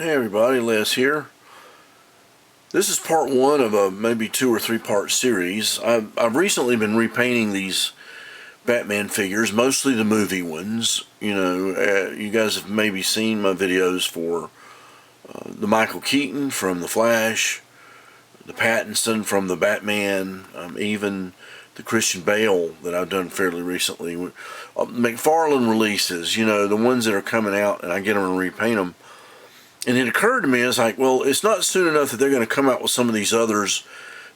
Hey everybody, Les here. This is part one of a maybe 2 or 3 part series. I've recently been repainting these Batman figures, mostly the movie ones. You guys have maybe seen my videos for the Michael Keaton from The Flash, the Pattinson from the Batman, even the Christian Bale that I've done fairly recently. McFarlane releases, the ones that are coming out, and I get them and repaint them. And it occurred to me, it's like, well, it's not soon enough that they're going to come out with some of these others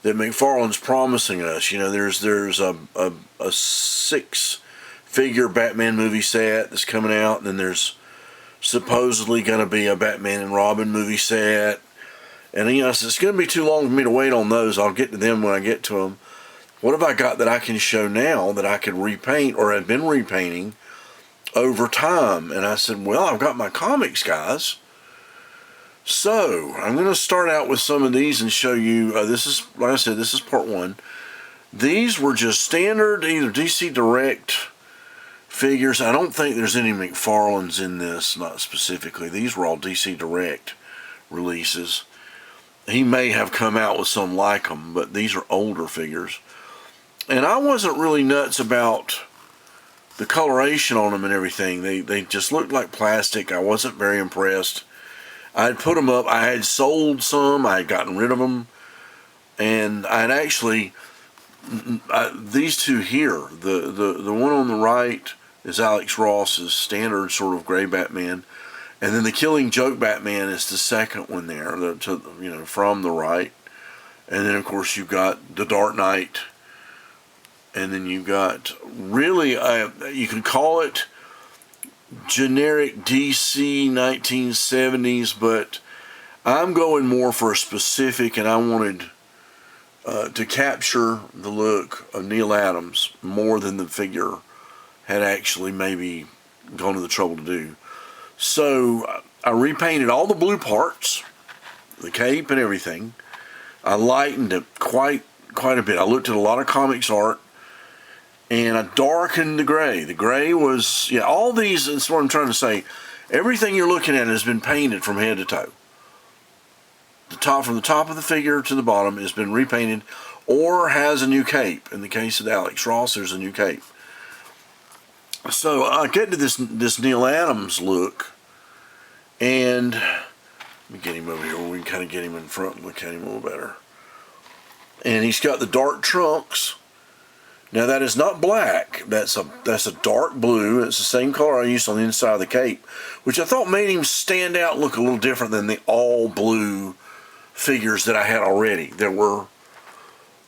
that McFarlane's promising us. There's a 6-figure Batman movie set that's coming out, and then there's supposedly going to be a Batman and Robin movie set. And it's going to be too long for me to wait on those. I'll get to them when I get to them. What have I got that I can show now that I could repaint or have been repainting over time? And I said, well, I've got my comics, guys. So, I'm going to start out with some of these and show you, this is, like I said, this is part one. These were just standard, either DC Direct figures. I don't think there's any McFarlane's in this, not specifically. These were all DC Direct releases. He may have come out with some like them, but these are older figures. And I wasn't really nuts about the coloration on them and everything. They just looked like plastic. I wasn't very impressed. I had put them up. I had sold some. I had gotten rid of them. And I had actually, these two here, the one on the right is Alex Ross's standard sort of gray Batman. And then the Killing Joke Batman is the second one there, from the right. And then, of course, you've got the Dark Knight. And then you've got, really, you can call it generic DC 1970s, but I'm going more for a specific, and I wanted to capture the look of Neal Adams more than the figure had actually maybe gone to the trouble to do. So I repainted all the blue parts, the cape and everything. I lightened it quite a bit. I looked at a lot of comics art, and I darkened the gray. The gray was, all these, that's what I'm trying to say. Everything you're looking at has been painted from head to toe. From the top of the figure to the bottom has been repainted or has a new cape. In the case of Alex Ross, there's a new cape. So I get to this Neal Adams look, and let me get him over here where we can kind of get him in front and look at him a little better. And he's got the dark trunks. Now that is not black. That's a dark blue. It's the same color I used on the inside of the cape, which I thought made him stand out and look a little different than the all blue figures that I had already.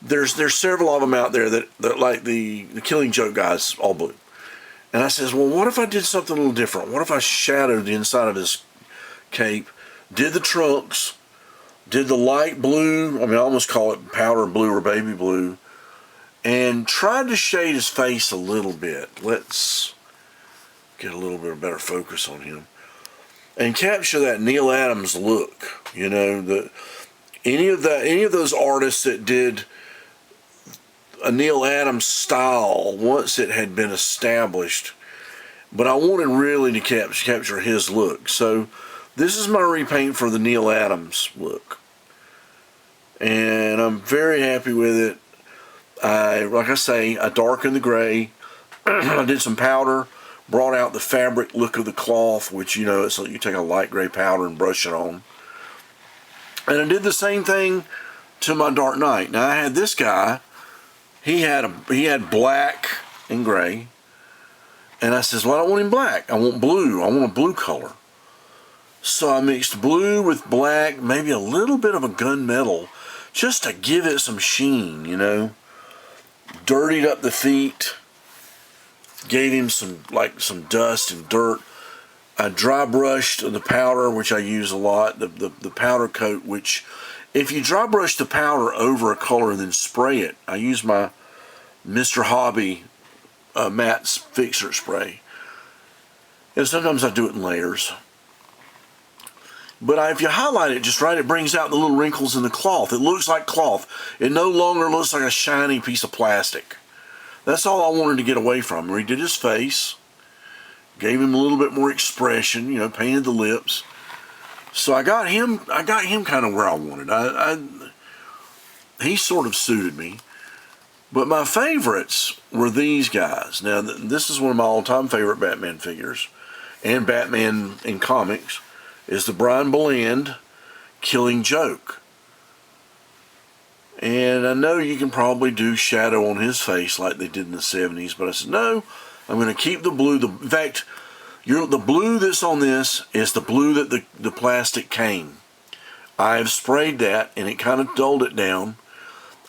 There's several of them out there that like the Killing Joke guys, all blue. And I says, well, what if I did something a little different? What if I shadowed the inside of this cape, did the trunks, did the light blue, I almost call it powder blue or baby blue, and tried to shade his face a little bit. Let's get a little bit of better focus on him and capture that Neal Adams look. Any of those artists that did a Neal Adams style once it had been established, but I wanted really to capture his look. So this is my repaint for the Neal Adams look, and I'm very happy with it. Like I say, I darkened the gray. I did some powder, brought out the fabric look of the cloth, which, it's like you take a light gray powder and brush it on. And I did the same thing to my Dark Knight. Now I had this guy, he had black and gray. And I says, well, I don't want him black. I want blue. I want a blue color. So I mixed blue with black, maybe a little bit of a gunmetal, just to give it some sheen, Dirtied up the feet, gave him some dust and dirt. I dry brushed the powder, which I use a lot, the powder coat, which if you dry brush the powder over a color and then spray it, I use my Mr. Hobby matte fixer spray. And sometimes I do it in layers. But if you highlight it just right, it brings out the little wrinkles in the cloth. It looks like cloth. It no longer looks like a shiny piece of plastic. That's all I wanted to get away from. Redid his face, gave him a little bit more expression, painted the lips. So I got him kind of where I wanted. He sort of suited me. But my favorites were these guys. Now, this is one of my all-time favorite Batman figures, and Batman in comics, is the Brian Bolland Killing Joke. And I know you can probably do shadow on his face like they did in the 70s, but I said, no, I'm going to keep the blue. In fact, the blue that's on this is the blue that the plastic came. I've sprayed that, and it kind of dulled it down.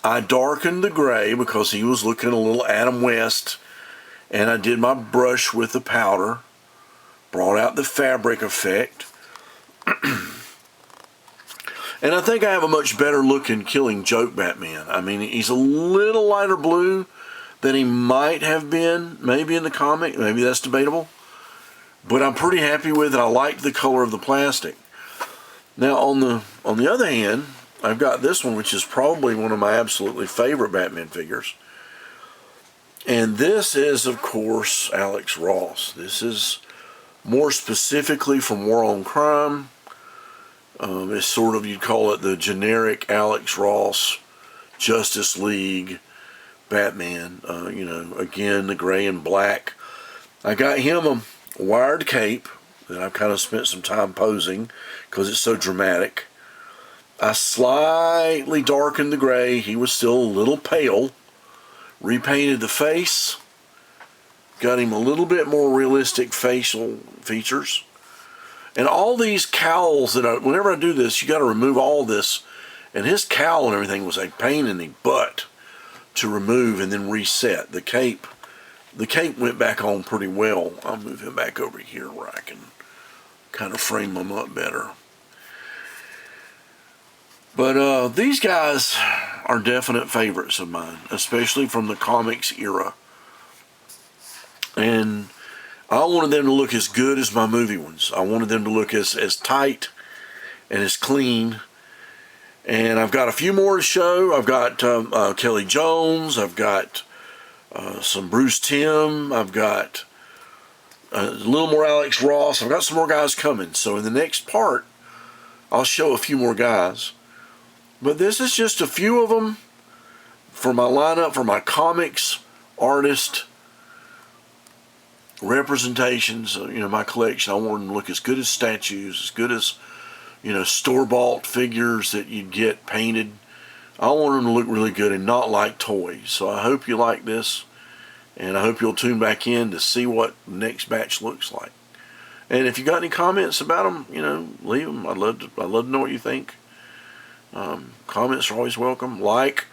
I darkened the gray because he was looking a little Adam West, and I did my brush with the powder, brought out the fabric effect. And I think I have a much better looking Killing Joke Batman. I mean, he's a little lighter blue than he might have been, maybe in the comic. Maybe that's debatable. But I'm pretty happy with it. I like the color of the plastic. Now, on the other hand, I've got this one, which is probably one of my absolutely favorite Batman figures. And this is, of course, Alex Ross. This is more specifically from War on Crime. It's sort of, you'd call it the generic Alex Ross Justice League Batman. You know, again, the gray and black. I got him a wired cape that I've kind of spent some time posing because it's so dramatic. I slightly darkened the gray. He was still a little pale. Repainted the face. Got him a little bit more realistic facial features. And all these cowls that whenever I do this, you got to remove all this. And his cowl and everything was a pain in the butt to remove and then reset. The cape went back on pretty well. I'll move him back over here where I can kind of frame him up better. But these guys are definite favorites of mine, especially from the comics era. And I wanted them to look as good as my movie ones. I wanted them to look as tight and as clean. And I've got a few more to show. I've got Kelly Jones. I've got some Bruce Timm. I've got a little more Alex Ross. I've got some more guys coming. So in the next part, I'll show a few more guys. But this is just a few of them for my lineup, for my comics artist representations. You know, my collection. I want them to look as good as statues, as good as, you know, store-bought figures that you get painted. I want them to look really good and not like toys. So I hope you like this, and I hope you'll tune back in to see what the next batch looks like. And if you got any comments about them, you know, leave them. I'd love to know what you think. Comments are always welcome. Like,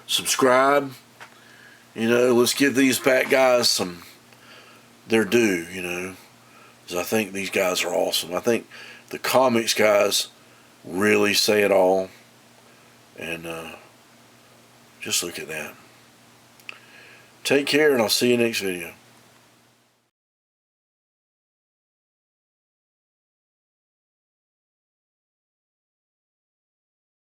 subscribe. You know, let's give these Bat guys their due, you know, because I think these guys are awesome. I think the comics guys really say it all. And just look at that. Take care, and I'll see you next video.